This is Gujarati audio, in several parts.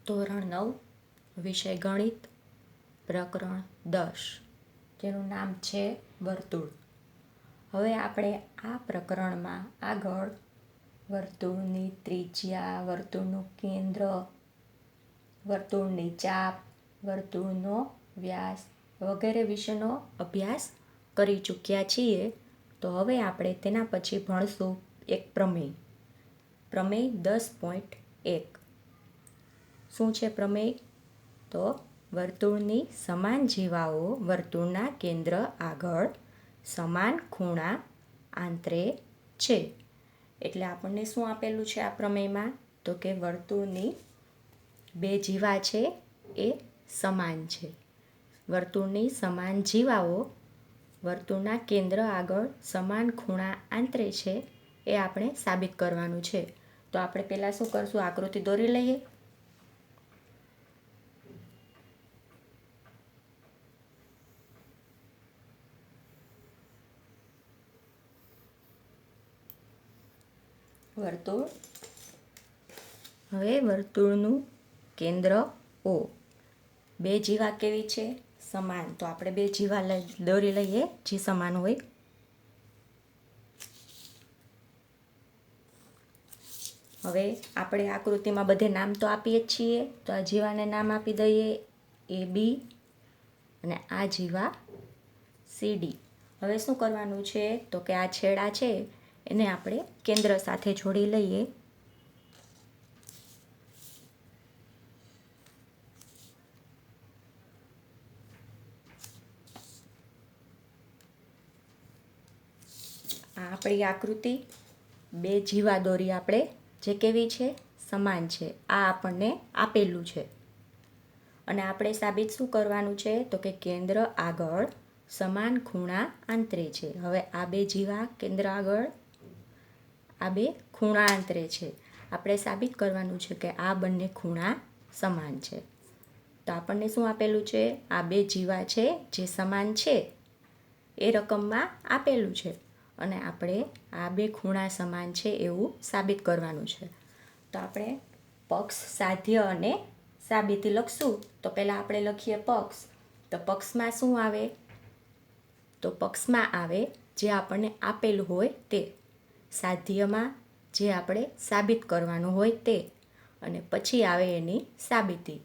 ધોરણ 9 વિષય ગણિત પ્રકરણ 10 જેનું નામ છે વર્તુળ. હવે આપણે આ પ્રકરણમાં આગળ વર્તુળની ત્રિજ્યા, વર્તુળનું કેન્દ્ર, વર્તુળની ચાપ, વર્તુળનો વ્યાસ વગેરે વિશેનો અભ્યાસ કરી ચૂક્યા છીએ. તો હવે આપણે તેના પછી ભણશું એક પ્રમેય. પ્રમેય 10.1. શું છે પ્રમેય? તો વર્તુળની સમાન જીવાઓ વર્તુળના કેન્દ્ર આગળ સમાન ખૂણા આંતરે છે. એટલે આપણને શું આપેલું છે આ પ્રમેયમાં? તો કે વર્તુળની બે જીવા છે એ સમાન છે. વર્તુળની સમાન જીવાઓ વર્તુળના કેન્દ્ર આગળ સમાન ખૂણા આંતરે છે એ આપણે સાબિત કરવાનું છે. તો આપણે પહેલાં શું કરશું? આકૃતિ દોરી લઈએ. વર્તુળ. હવે વર્તુળનું કેન્દ્ર O. બે જીવા કેવી છે? સમાન. તો આપણે બે જીવા દોરી લઈએ જે સમાન હોય. હવે આપણે આકૃતિમાં બધે નામ તો આપીએ જ છીએ. તો આ જીવાને નામ આપી દઈએ AB અને આ જીવા CD. હવે શું કરવાનું છે? તો કે આ છેડા છે એને આપણે કેન્દ્ર સાથે જોડી લઈએ. આ આપણી આકૃતિ. બે જીવા દોરી આપણે જે કેવી છે? સમાન છે. આ આપણને આપેલું છે અને આપણે સાબિત શું કરવાનું છે? તો કે કેન્દ્ર આગળ સમાન ખૂણા આંતરે છે. હવે આ બે જીવા કેન્દ્ર આગળ આ બે ખૂણા આંતરે છે. આપણે સાબિત કરવાનું છે કે આ બંને ખૂણા સમાન છે. તો આપણને શું આપેલું છે? આ બે જીવા છે જે સમાન છે એ રકમમાં આપેલું છે અને આપણે આ બે ખૂણા સમાન છે એવું સાબિત કરવાનું છે. તો આપણે પક્ષ, સાધ્ય અને સાબિતી લખશું. તો પહેલાં આપણે લખીએ પક્ષ. તો પક્ષમાં શું આવે? તો પક્ષમાં આવે જે આપણને આપેલું હોય તે. સાધ્યમાં જે આપણે સાબિત કરવાનું હોય તે. અને પછી આવે એની સાબિતી.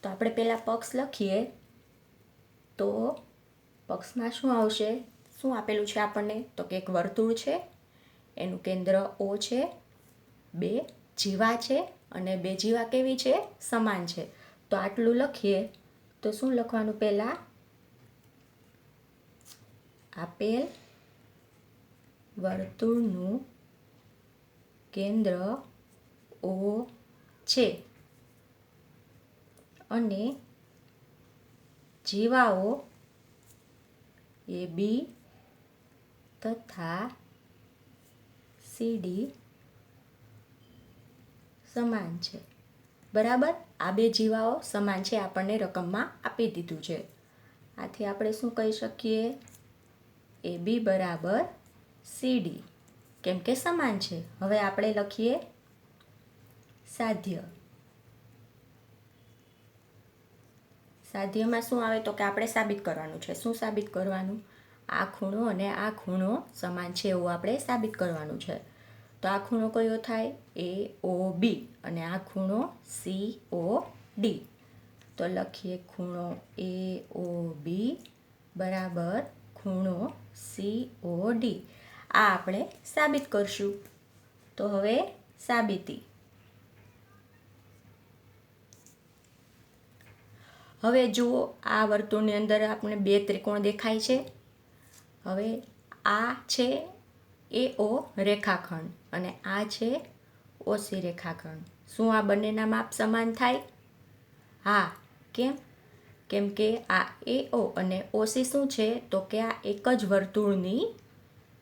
તો આપણે પહેલાં પક્ષ લખીએ. તો પક્ષમાં શું આવશે? શું આપેલું છે આપણને? તો કે એક વર્તુળ છે, એનું કેન્દ્ર O છે, બે જીવા છે અને બે જીવા કેવી છે? સમાન છે. તો આટલું લખીએ તો શું લખવાનું? પહેલાં આપેલ વર્તુળનું કેન્દ્ર O છે અને જીવાઓ AB તથા CD સમાન છે. બરાબર? આ બે જીવાઓ સમાન છે આપણને રકમમાં આપી દીધું છે. આથી આપણે શું કહી શકીએ? AB બરાબર CD કેમ કે સમાન છે. હવે આપણે લખીએ સાધ્ય. સાધ્યમાં શું આવે? તો કે આપણે સાબિત કરવાનું છે. શું સાબિત કરવાનું? આ ખૂણો અને આ ખૂણો સમાન છે એવું આપણે સાબિત કરવાનું છે. તો આ ખૂણો કયો થાય? AOB અને આ ખૂણો COD. તો લખીએ ખૂણો AOB બરાબર ખૂણો COD. આ આપણે સાબિત કરશું. તો હવે સાબિતી. હવે જુઓ, આ વર્તુળની અંદર આપણે બે ત્રિકોણ દેખાય છે. હવે આ છે AO રેખાખંડ અને આ છે OC રેખાખંડ. શું આ બંનેના માપ સમાન થાય? હા. કેમ? કેમ કે આ AO અને OC શું છે? તો કે આ એક જ વર્તુળની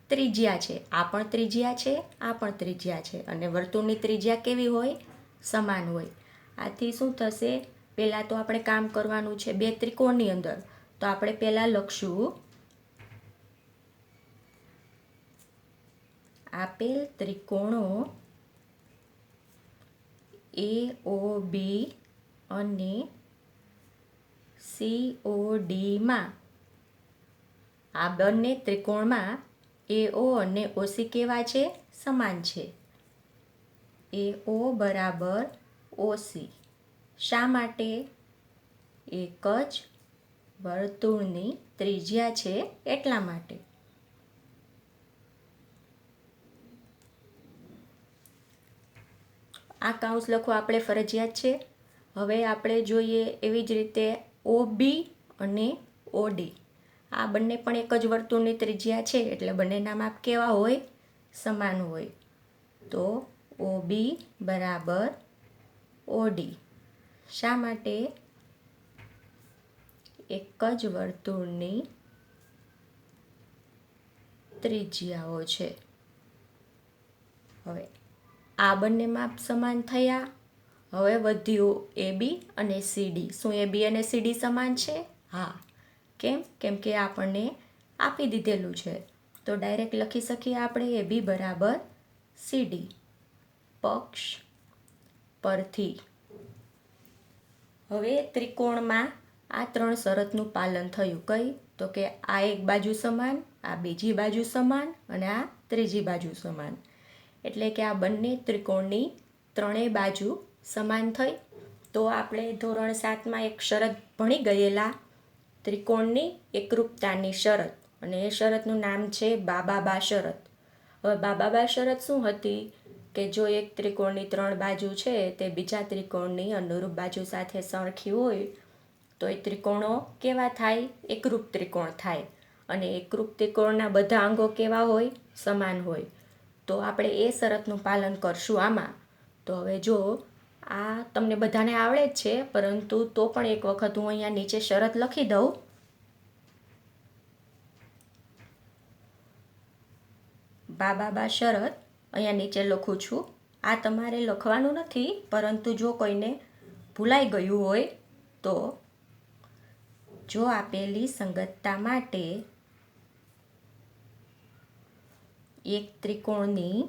ત્રિજ્યા છે. આ પણ ત્રિજ્યા છે, આ પણ ત્રિજ્યા છે અને વર્તુળની ત્રિજ્યા કેવી હોય? સમાન હોય. આથી શું થશે? પહેલાં તો આપણે કામ કરવાનું છે બે ત્રિકોણની અંદર. તો આપણે પહેલાં લખશું આપેલ ત્રિકોણો AOB અને CODમાં આ બંને ત્રિકોણમાં AO અને OC કેવા છે? સમાન છે. AO બરાબર OC. શા માટે? એક જ વર્તુળની ત્રિજ્યા છે એટલા માટે. આ કૌંસ લખો આપણે ફરજિયાત છે. હવે આપણે જોઈએ એવી જ રીતે OB અને OD. આ બંને પણ એક જ વર્તુળની ત્રિજ્યા છે એટલે બંનેના માપ કેવા હોય? સમાન હોય. તો OB બરાબર OD. શા માટે? એક જ વર્તુળની ત્રિજ્યાઓ છે. હવે આ બંને માપ સમાન થયા. હવે વધ્યું AB અને CD. શું AB અને CD સમાન છે? હા. કેમ? કેમ કે આપણને આપી દીધેલું છે. તો ડાયરેક્ટ લખી શકીએ આપણે AB બરાબર CD. પક્ષ પરથી. હવે ત્રિકોણમાં આ 3 શરતનું પાલન થયું. કઈ? તો કે આ એક બાજુ સમાન, આ બીજી બાજુ સમાન અને આ ત્રીજી બાજુ સમાન. એટલે કે આ બંને ત્રિકોણની ત્રણેય બાજુ સમાન થઈ. તો આપણે ધોરણ 7માં એક શરત ભણી ગયેલા, ત્રિકોણની એકરૂપતાની શરત, અને એ શરતનું નામ છે બાબા-બા શરત. હવે બાબા-બા શરત શું હતી? કે જો એક ત્રિકોણની 3 બાજુ છે તે બીજા ત્રિકોણની અનુરૂપ બાજુ સાથે સરખી હોય તો એ ત્રિકોણો કેવા થાય? એકરૂપ ત્રિકોણ થાય. અને એકરૂપ ત્રિકોણના બધા અંગો કેવા હોય? સમાન હોય. તો આપણે એ શરતનું પાલન કરશું આમાં. તો હવે જો આ તમને બધાને આવડે જ છે, પરંતુ તો પણ એક વખત હું અહીંયા નીચે શરત લખી દઉં. બાબા-બા શરત અહીંયા નીચે લખું છું. આ તમારે લખવાનું નથી, પરંતુ જો કોઈને ભૂલાઈ ગયું હોય તો જો આપેલી સંગતતા માટે એક ત્રિકોણની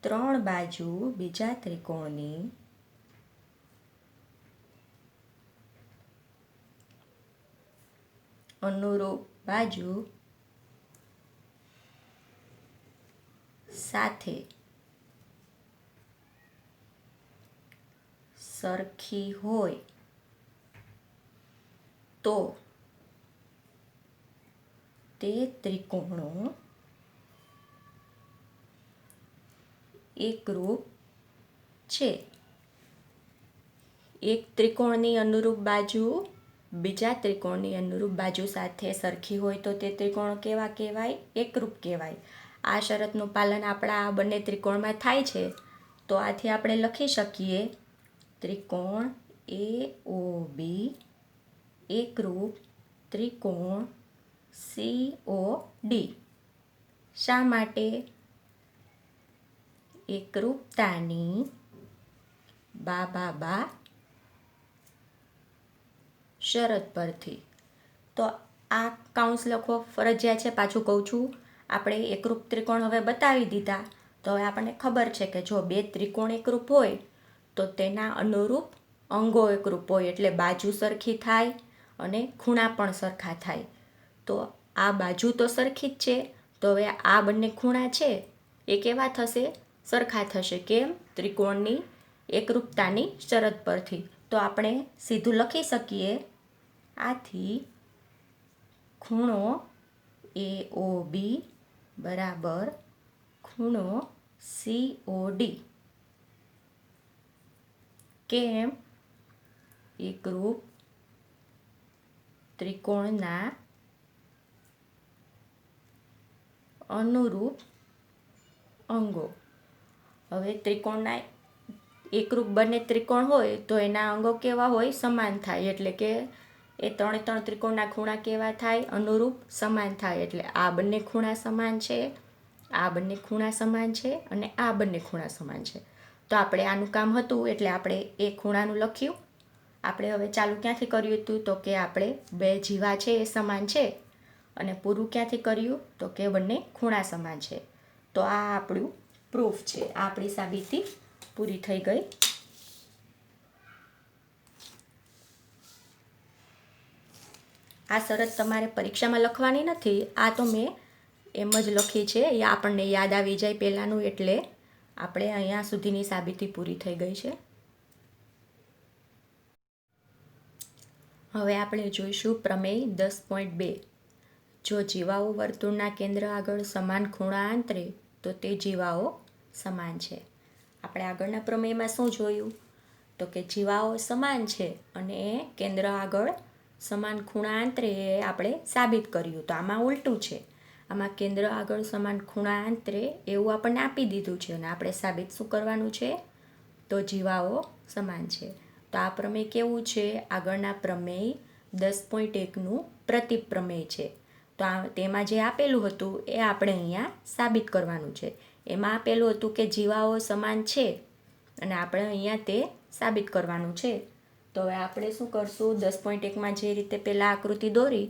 ત્રણ બાજુ બીજા ત્રિકોણની અનુરૂપ બાજુ સાથે સરખી હોય તો તે ત્રિકોણો એકરૂપ છે. એક ત્રિકોણની અનુરૂપ બાજુ બીજા ત્રિકોણની અનુરૂપ બાજુ સાથે સરખી હોય તો તે ત્રિકોણો કેવા કહેવાય? એકરૂપ કહેવાય. આ શરતનું પાલન આપણા આ બંને ત્રિકોણમાં થાય છે. તો આથી આપણે લખી શકીએ ત્રિકોણ AOB એકરૂપ ત્રિકોણ COD. શા માટે? એકરૂપતાની બાબા-બા શરત પરથી. તો આ કૌંસ લખવો ફરજિયાત છે. પાછું કહું છું, આપણે એકરૂપ ત્રિકોણ હવે બતાવી દીધા. તો હવે આપણને ખબર છે કે જો બે ત્રિકોણ એકરૂપ હોય તો તેના અનુરૂપ અંગો એકરૂપ હોય, એટલે બાજુ સરખી થાય અને ખૂણા પણ સરખા થાય. તો આ બાજુ તો સરખી જ છે, તો હવે આ બંને ખૂણા છે એ કેવા થશે? સરખા થશે. કેમ? ત્રિકોણની એકરૂપતાની શરત પરથી. તો આપણે સીધું લખી શકીએ આથી ખૂણો AOB બરાબર ખૂણો COD. કેમ? એકરૂપ ત્રિકોણના અનુરૂપ અંગો. હવે ત્રિકોણના એકરૂપ બંને ત્રિકોણ હોય તો એના અંગો કેવા હોય? સમાન થાય. એટલે કે એ 3 ત્રિકોણના ખૂણા કેવા થાય? અનુરૂપ સમાન થાય. એટલે આ બંને ખૂણા સમાન છે, આ બંને ખૂણા સમાન છે અને આ બંને ખૂણા સમાન છે. તો આપણે આનું કામ હતું એટલે આપણે એ ખૂણાનું લખ્યું. આપણે હવે ચાલુ ક્યાંથી કર્યું હતું? તો કે આપણે બે જીવા છે એ સમાન છે, અને પૂરું ક્યાંથી કર્યું? તો કે બંને ખૂણા સમાન છે. તો આ આપણું પ્રૂફ છે, આ આપણી સાબિતી પૂરી થઈ ગઈ. આ શરત તમારે પરીક્ષામાં લખવાની નથી, આ તો મેં એમ જ લખી છે, એ આપણને યાદ આવી જાય પહેલાંનું, એટલે આપણે અહીંયા સુધીની સાબિતી પૂરી થઈ ગઈ છે. હવે આપણે જોઈશું પ્રમેય 10.2. જો જીવાઓ વર્તુળના કેન્દ્ર આગળ સમાન ખૂણા આંતરે તો તે જીવાઓ સમાન છે. આપણે આગળના પ્રમેયમાં શું જોયું? તો કે જીવાઓ સમાન છે અને કેન્દ્ર આગળ સમાન ખૂણા આંતરે એ આપણે સાબિત કર્યું. તો આમાં ઉલટું છે, આમાં કેન્દ્ર આગળ સમાન ખૂણા આંતરે એવું આપણને આપી દીધું છે અને આપણે સાબિત શું કરવાનું છે? તો જીવાઓ સમાન છે. તો આ પ્રમેય કેવું છે? આગળના પ્રમેય 10.1નું પ્રતિપ્રમેય છે. તો તેમાં જે આપેલું હતું એ આપણે અહીંયા સાબિત કરવાનું છે. એમાં આપેલું હતું કે જીવાઓ સમાન છે અને આપણે અહીંયા તે સાબિત કરવાનું છે. તો હવે આપણે શું કરશું? 10.1માં જે રીતે પહેલાં આકૃતિ દોરી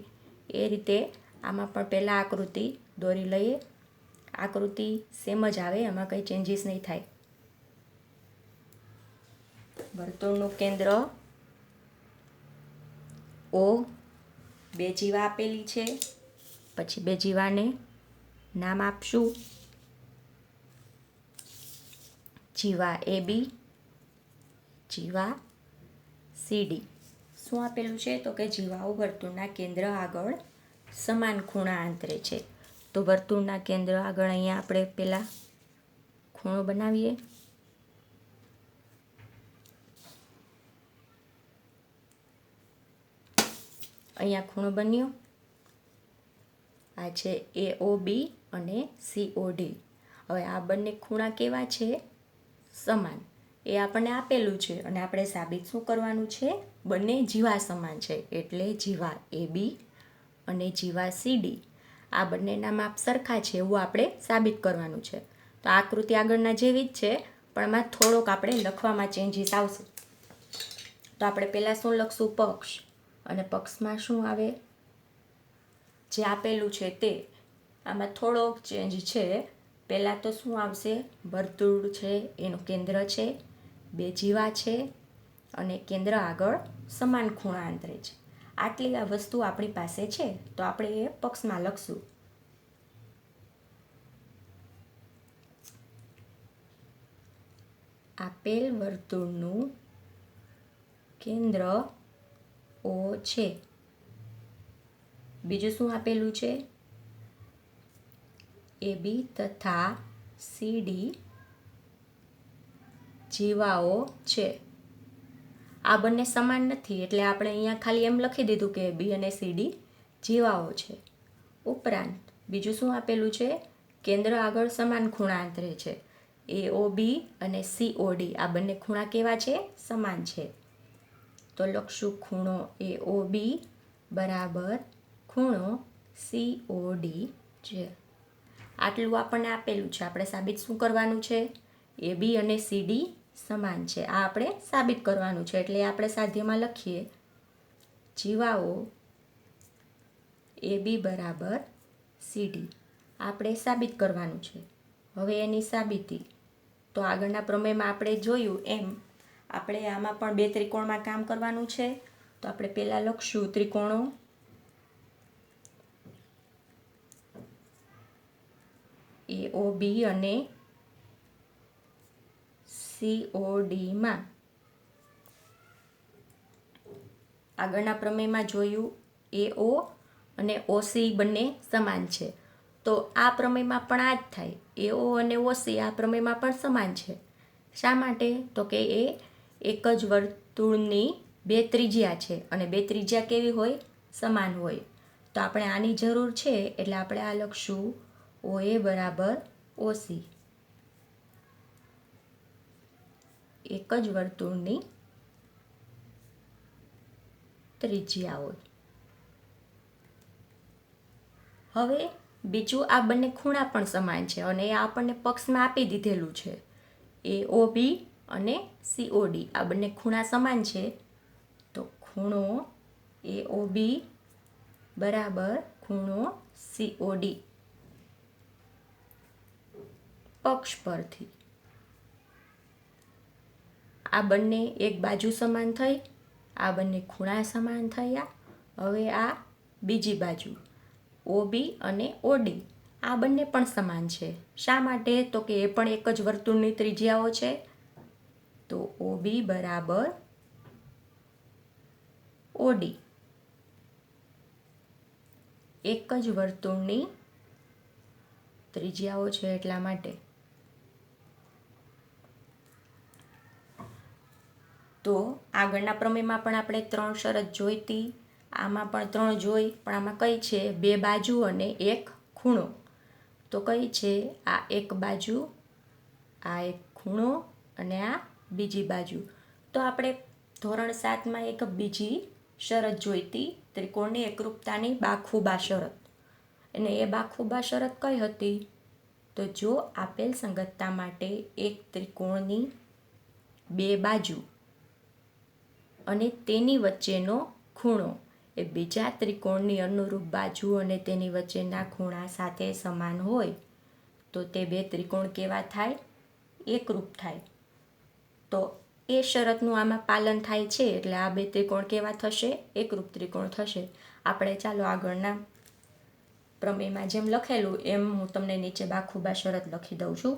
એ રીતે આમાં પણ પહેલાં આકૃતિ દોરી લઈએ. આકૃતિ સેમ જ આવે, એમાં કંઈ ચેન્જીસ નહીં થાય. વર્તુળનું કેન્દ્ર O, બે જીવા આપેલી છે, પછી બે જીવાને નામ આપશું. જીવા AB, જીવા CD. શું આપેલું છે? તો કે જીવાઓ વર્તુળના કેન્દ્ર આગળ સમાન ખૂણા આંતરે છે. તો વર્તુળના કેન્દ્ર આગળ અહીંયા આપણે પહેલાં ખૂણો બનાવીએ. અહીંયા ખૂણો બન્યો, આ છે AOB અને COD. હવે આ બંને ખૂણા કેવા છે? સમાન. એ આપણને આપેલું છે અને આપણે સાબિત શું કરવાનું છે? બંને જીવા સમાન છે, એટલે જીવા AB અને જીવા CD આ બંનેના માપ સરખા છે એવું આપણે સાબિત કરવાનું છે. તો આકૃતિ આગળના જેવી જ છે, પણ એમાં થોડોક આપણે લખવામાં ચેન્જીસ આવશે. તો આપણે પહેલાં શું લખશું? પક્ષ. અને પક્ષમાં શું આવે? જે આપેલું છે તે. આમાં થોડોક ચેન્જ છે. પહેલાં તો શું આવશે? વર્તુળ છે, એનું કેન્દ્ર છે, બે જીવા છે અને કેન્દ્ર આગળ સમાન ખૂણા આંતરે છે. આટલી આ વસ્તુ આપણી પાસે છે, તો આપણે એ પક્ષમાં લખશું. આપેલ વર્તુળનું કેન્દ્ર O છે. બીજું શું આપેલું છે? AB તથા CD જીવાઓ છે. આ બંને સમાન નથી, એટલે આપણે અહીંયા ખાલી એમ લખી દીધું કે AB અને CD જીવાઓ છે. ઉપરાંત બીજું શું આપેલું છે? કેન્દ્ર આગળ સમાન ખૂણા આંતરે છે. AOB અને COD આ બંને ખૂણા કેવા છે? સમાન છે. તો લખશું ખૂણો AOB બરાબર ખૂણો COD છે. આટલું આપણને આપેલું છે. આપણે સાબિત શું કરવાનું છે? AB અને CD સમાન છે. આ આપણે સાબિત કરવાનું છે, એટલે આપણે સાધ્યમાં લખીએ જીવાઓ AB બરાબર CD. આપણે સાબિત કરવાનું છે. હવે એની સાબિતી તો આગળના પ્રમેયમાં આપણે જોયું એમ આપણે આમાં પણ બે ત્રિકોણમાં કામ કરવાનું છે. તો આપણે પહેલાં લખશું ત્રિકોણો AOB અને COD માં. આગળના પ્રમેયમાં જોયું AO અને OC બંને સમાન છે. તો આ પ્રમેયમાં પણ આ જ થાય. AO અને OC આ પ્રમેયમાં પણ સમાન છે. શા માટે? તો કે એ એક જ વર્તુળની બે ત્રિજ્યા છે અને બે ત્રિજ્યા કેવી હોય? સમાન હોય. તો આપણે આની જરૂર છે, એટલે આપણે આ લખશું OA બરાબર OC. એક જ વર્તુળની ત્રિજ્યા હોય. હવે બીજું, આ બંને ખૂણા પણ સમાન છે અને એ આપણને પક્ષમાં આપી દીધેલું છે. AOB અને COD આ બંને ખૂણા સમાન છે. તો ખૂણો AOB બરાબર ખૂણો COD. પક્ષ પરથી. આ બંને એક બાજુ સમાન થઈ, આ બંને ખૂણા સમાન થયા. હવે આ બીજી બાજુ OB અને OD આ બંને પણ સમાન છે. શા માટે? તો કે એ પણ એક જ વર્તુળની ત્રિજ્યાઓ છે. તો OB બરાબર OD એક જ વર્તુળની ત્રિજ્યાઓ છે એટલા માટે. તો આગળના પ્રમેયમાં પણ આપણે 3 શરત જોઈતી, આમાં પણ 3 જોઈ, પણ આમાં કઈ છે? 2 બાજુ અને એક ખૂણો. તો કઈ છે? આ એક બાજુ, આ એક ખૂણો અને આ બીજી બાજુ. તો આપણે ધોરણ 7માં એક બીજી શરત જોઈતી, ત્રિકોણની એકરૂપતાની બાખુબા શરત. અને એ બાખુબા શરત કઈ હતી? તો જો આપેલ સંગતતા માટે એક ત્રિકોણની 2 બાજુ અને તેની વચ્ચેનો ખૂણો એ બીજા ત્રિકોણની અનુરૂપ બાજુ અને તેની વચ્ચેના ખૂણા સાથે સમાન હોય તો તે 2 ત્રિકોણ કેવા થાય? એકરૂપ થાય. તો એ શરતનું આમાં પાલન થાય છે એટલે આ 2 ત્રિકોણ કેવા થશે? એકરૂપ ત્રિકોણ થશે. આપણે ચાલો આગળના પ્રમેયમાં જેમ લખેલું એમ હું તમને નીચે બાખુબા શરત લખી દઉં છું.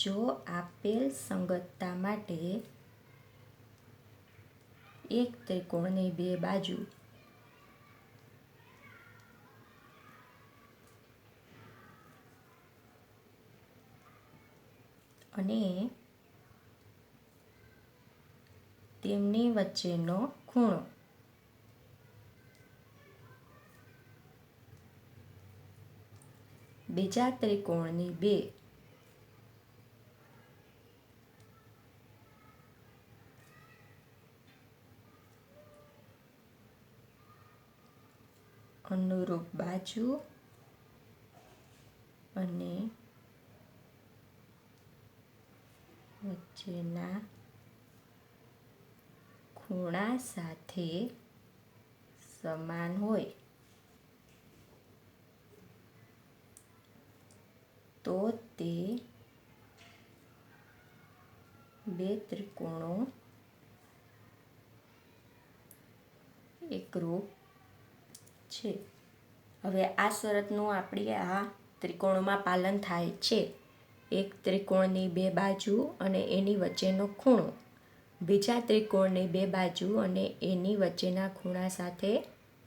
જો આપેલ સંગતતા માટે એક ત્રિકોણની 2 બાજુ અને તેમની વચ્ચેનો ખૂણો બીજા ત્રિકોણની 2 અનુરૂપ બાજુ અને વચ્ચેના ખૂણા સાથે સમાન હોય તો તે 2 ત્રિકોણો એકરૂપ છે. હવે આ શરતનું આપણે આ ત્રિકોણોમાં પાલન થાય છે. એક ત્રિકોણની 2 બાજુ અને એની વચ્ચેનો ખૂણો બીજા ત્રિકોણની 2 બાજુ અને એની વચ્ચેના ખૂણા સાથે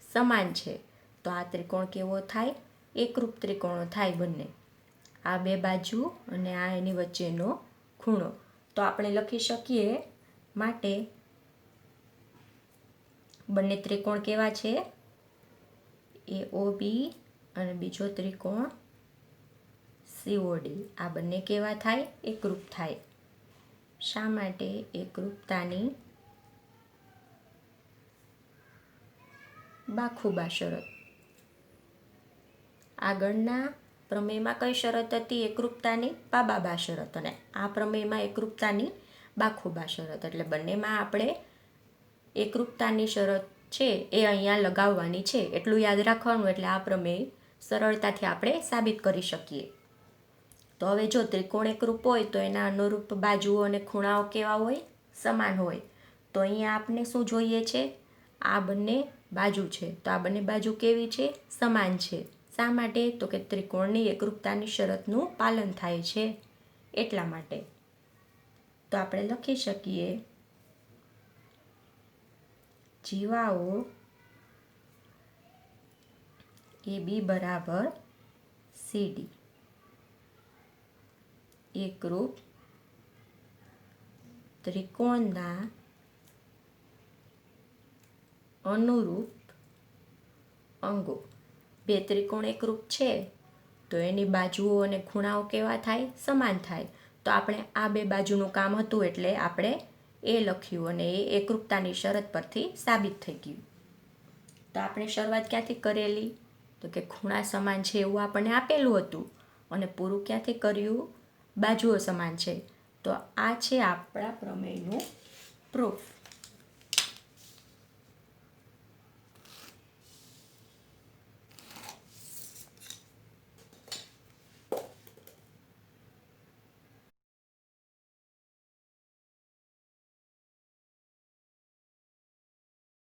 સમાન છે. તો આ ત્રિકોણ કેવો થાય? એકરૂપ ત્રિકોણો થાય બંને. આ 2 બાજુ અને આ એની વચ્ચેનો ખૂણો. તો આપણે લખી શકીએ માટે બંને ત્રિકોણ કેવા છે? AOB અને બીજો ત્રિકોણ COD આ બંને કેવા થાય? એકરૂપ થાય. શા માટે? એકરૂપતાની બાખુબા શરત. આગળના પ્રમેયમાં કઈ શરત હતી? એકરૂપતાની પાબાબા શરત. અને આ પ્રમેયમાં એકરૂપતાની બાખુબા શરત. એટલે બંનેમાં આપણે એકરૂપતાની શરત છે એ અહીંયા લગાવવાની છે એટલું યાદ રાખવાનું. એટલે આ પ્રમેય સરળતાથી આપણે સાબિત કરી શકીએ. તો હવે જો ત્રિકોણ એકરૂપ હોય તો એના અનુરૂપ બાજુઓ અને ખૂણાઓ કેવા હોય? સમાન હોય. તો અહીંયા આપણે શું જોઈએ છે? આ બંને બાજુ છે. તો આ બંને બાજુ કેવી છે? સમાન છે. શા માટે? તો કે ત્રિકોણની એકરૂપતાની શરતનું પાલન થાય છે એટલા માટે. તો આપણે લખી શકીએ જીવાઓ AB બરાબર CD એકરૂપ ત્રિકોણના અનુરૂપ અંગો. 2 ત્રિકોણ એકરૂપ છે તો એની બાજુઓ અને ખૂણાઓ કેવા થાય? સમાન થાય. તો આપણે આ 2 બાજુનું કામ હતું એટલે આપણે એ લખ્યું અને એ એકરૂપતાની શરત પરથી સાબિત થઈ ગયું. તો આપણે શરૂઆત ક્યાંથી કરેલી? તો કે ખૂણા સમાન છે એવું આપણને આપેલું હતું અને પૂરું ક્યાંથી કર્યું? બાજુઓ સમાન છે. તો આ છે આપણા પ્રમેયનું પ્રૂફ